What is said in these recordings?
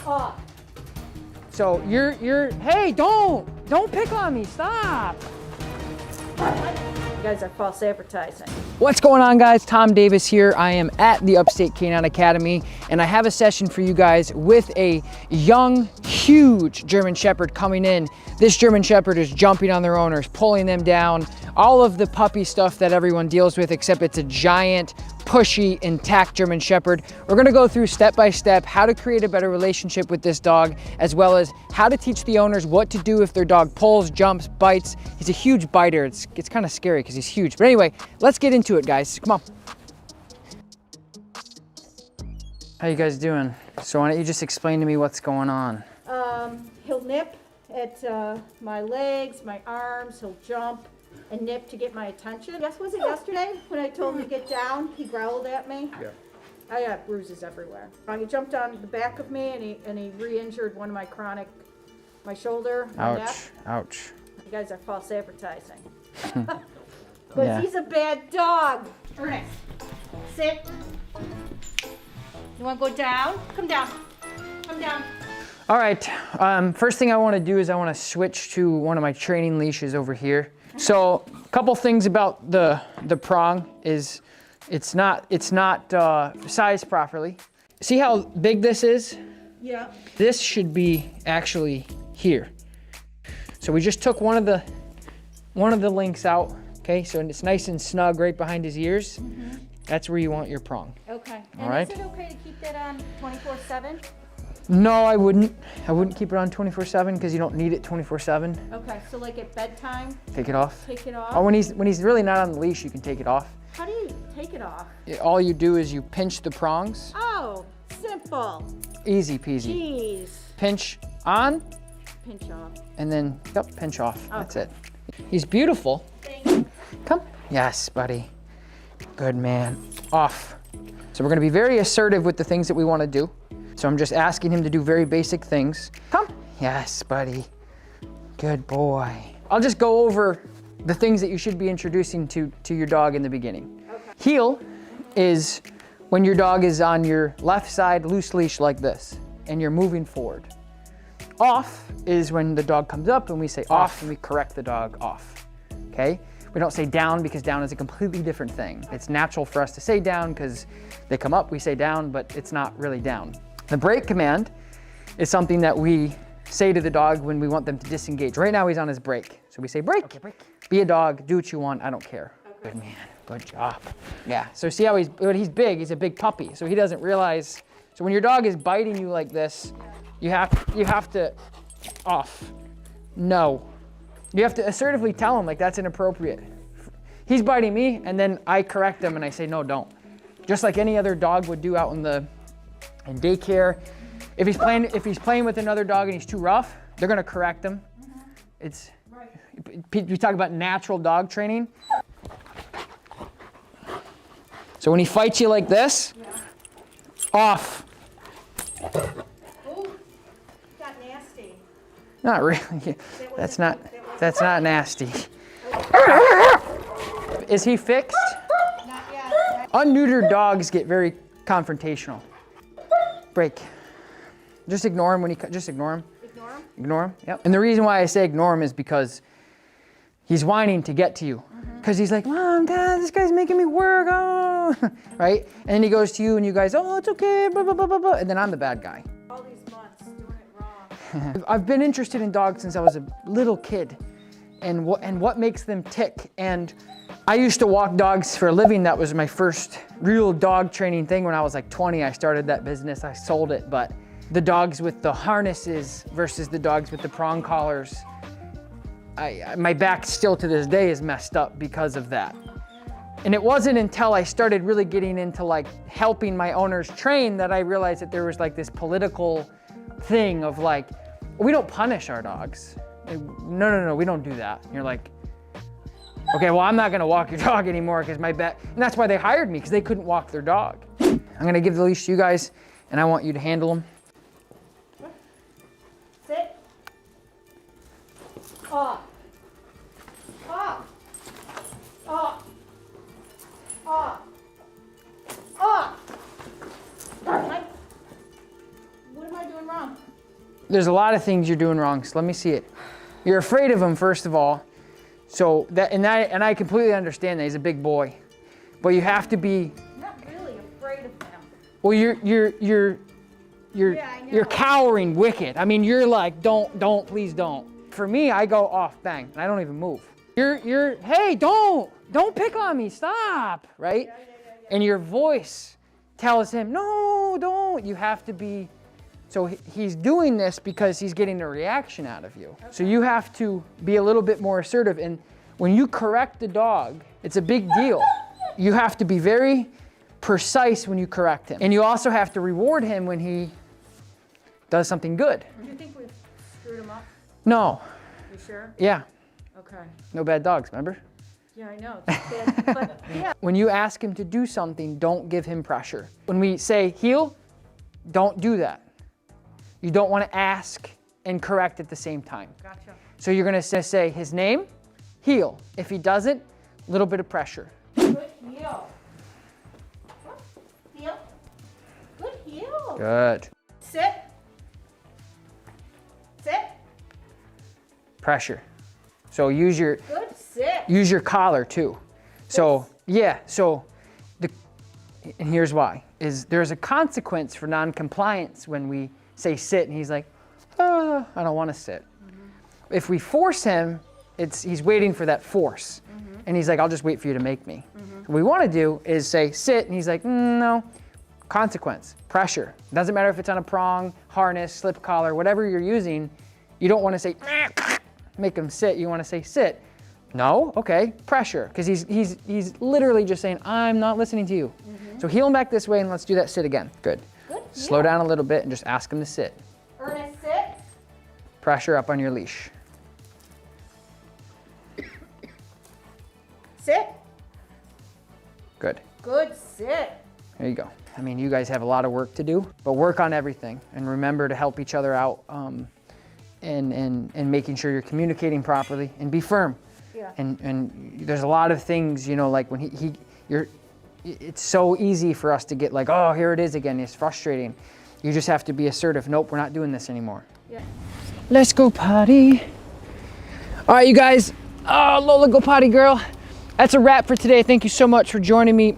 Off. So you're, hey, don't pick on me, stop. You guys are false advertising. What's going on, guys? Tom Davis here. I am at the Upstate Canine Academy, and I have a session for you guys with a young, huge German Shepherd coming in. This German Shepherd is jumping on their owners, pulling them down, all of the puppy stuff that everyone deals with, except it's a giant, pushy, intact German Shepherd. We're gonna go through step by step how to create a better relationship with this dog, as well as how to teach the owners what to do if their dog pulls, jumps, bites. He's a huge biter. It's kind of scary because he's huge. But anyway, let's get into it, guys. Come on. How you guys doing? So why don't you just explain to me what's going on? He'll nip at my legs, my arms. He'll jump and nip to get my attention. Yes, was it yesterday when I told him to get down? He growled at me. Yeah. I got bruises everywhere. He jumped on the back of me and he re-injured one of my my shoulder, my neck. Ouch. You guys are false advertising. But Yeah. he's a bad dog. Ernest, sit. You want to go down? Come down. Come down. All right, first thing I want to do is I want to switch to one of my training leashes over here. So a couple things about the prong is it's not sized properly. See how big this is? Yeah. This should be actually here. So we just took one of the links out. Okay, so it's nice and snug right behind his ears. Mm-hmm. That's where you want your prong. Okay. All and right. Is it okay to keep that on 24/7? No, I wouldn't. I wouldn't keep it on 24/7 because you don't need it 24/7. Okay, so like at bedtime, Take it off. take it off. Oh, when he's really not on the leash, you can take it off. How do you take it off? All you do is you pinch the prongs. Oh, simple. Easy peasy. Jeez. Pinch on, Pinch off. and then, yep, pinch off. Okay. That's it. He's beautiful. Thank you. Come. Yes, buddy. Good man. Off. So we're gonna be very assertive with the things that we wanna do. So I'm just asking him to do very basic things. Come. Yes, buddy. Good boy. I'll just go over the things that you should be introducing to your dog in the beginning. Okay. Heel is when your dog is on your left side loose leash like this and you're moving forward. Off is when the dog comes up and we say off and we correct the dog off, okay? We don't say down because down is a completely different thing. It's natural for us to say down because they come up, we say down, but it's not really down. The break command is something that we say to the dog when we want them to disengage. Right now he's on his break. So we say break. Okay, break. Be a dog, do what you want, I don't care. Okay. Good man, good job. Yeah, so see how he's big, he's a big puppy. So he doesn't realize, so when your dog is biting you like this, you have to off. No. You have to assertively tell him like that's inappropriate. He's biting me and then I correct him and I say, no, don't. Just like any other dog would do out in daycare. If he's playing with another dog and he's too rough, they're gonna correct him. Mm-hmm. It's, right. We talk about natural dog training. So when he fights you like this, yeah. Off. Oh, got nasty. Not really. That's not nasty. Okay. Is he fixed? Not yet. Unneutered dogs get very confrontational. Break. Just ignore him when just ignore him. Ignore him? Ignore him, yep. And the reason why I say ignore him is because he's whining to get to you. Because he's like, Mom, Dad, this guy's making me work, oh. Right? And then he goes to you and you guys, oh, it's okay, blah, blah, blah, blah, blah. And then I'm the bad guy. All these months doing it wrong. I've been interested in dogs since I was a little kid and what makes them tick. And I used to walk dogs for a living. That was my first real dog training thing. When I was like 20, I started that business. I sold it, but the dogs with the harnesses versus the dogs with the prong collars, my back still to this day is messed up because of that. And it wasn't until I started really getting into like helping my owners train that I realized that there was like this political thing of like, we don't punish our dogs. No, we don't do that. And you're like, okay, well, I'm not gonna walk your dog anymore because my back, and that's why they hired me, because they couldn't walk their dog. I'm gonna give the leash to you guys and I want you to handle them. Sit. Off. Off. Off. Off. Off. What am I doing wrong? There's a lot of things you're doing wrong, so let me see it. You're afraid of him, first of all. So and I completely understand that he's a big boy, but you have to be. I'm not really afraid of him. Well, you're cowering wicked. I mean, you're like, don't, please don't. For me, I go off, bang, and I don't even move. Hey, don't pick on me, stop, right? Yeah. And your voice tells him, no, don't. You have to be. So he's doing this because he's getting a reaction out of you. Okay. So you have to be a little bit more assertive. And when you correct the dog, it's a big deal. You have to be very precise when you correct him. And you also have to reward him when he does something good. Do you think we've screwed him up? No. You sure? Yeah. Okay. No bad dogs, remember? Yeah, I know. It's bad, but yeah. When you ask him to do something, don't give him pressure. When we say heel, don't do that. You don't want to ask and correct at the same time. Gotcha. So you're going to say his name, heel. If he doesn't, a little bit of pressure. Good heel. Heel. Good heel. Good. Sit. Sit. Pressure. So use your Good sit. use your collar too. So yeah, so and here's why. There's a consequence for non-compliance when we say sit and he's like, I don't want to sit. Mm-hmm. If we force him, he's waiting for that force. Mm-hmm. And he's like, I'll just wait for you to make me. Mm-hmm. What we want to do is say sit and he's like, no. Consequence, pressure. Doesn't matter if it's on a prong, harness, slip collar, whatever you're using, you don't want to say, make him sit. You want to say sit. No, okay, pressure. Because he's literally just saying, I'm not listening to you. Mm-hmm. So heel him back this way and let's do that sit again. Good. Slow down a little bit and just ask him to sit. Ernest, sit. Pressure up on your leash. Sit. Good. Good sit. There you go. I mean, you guys have a lot of work to do, but work on everything and remember to help each other out and making sure you're communicating properly and be firm. Yeah. And there's a lot of things, you know, like when it's so easy for us to get like, oh, here it is again. It's frustrating. You just have to be assertive. Nope, we're not doing this anymore. Yeah. Let's go potty. All right, you guys. Oh, Lola, go potty, girl. That's a wrap for today. Thank you so much for joining me.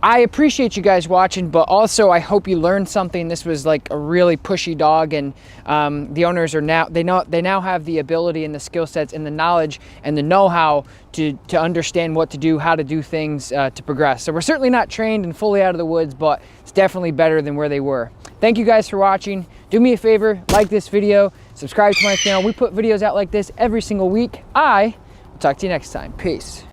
I appreciate you guys watching, but also I hope you learned something. This was like a really pushy dog, and the owners are they now have the ability and the skill sets and the knowledge and the know-how to understand what to do, how to do things to progress. So we're certainly not trained and fully out of the woods, but it's definitely better than where they were. Thank you guys for watching. Do me a favor, like this video, subscribe to my channel. We put videos out like this every single week. I will talk to you next time. Peace.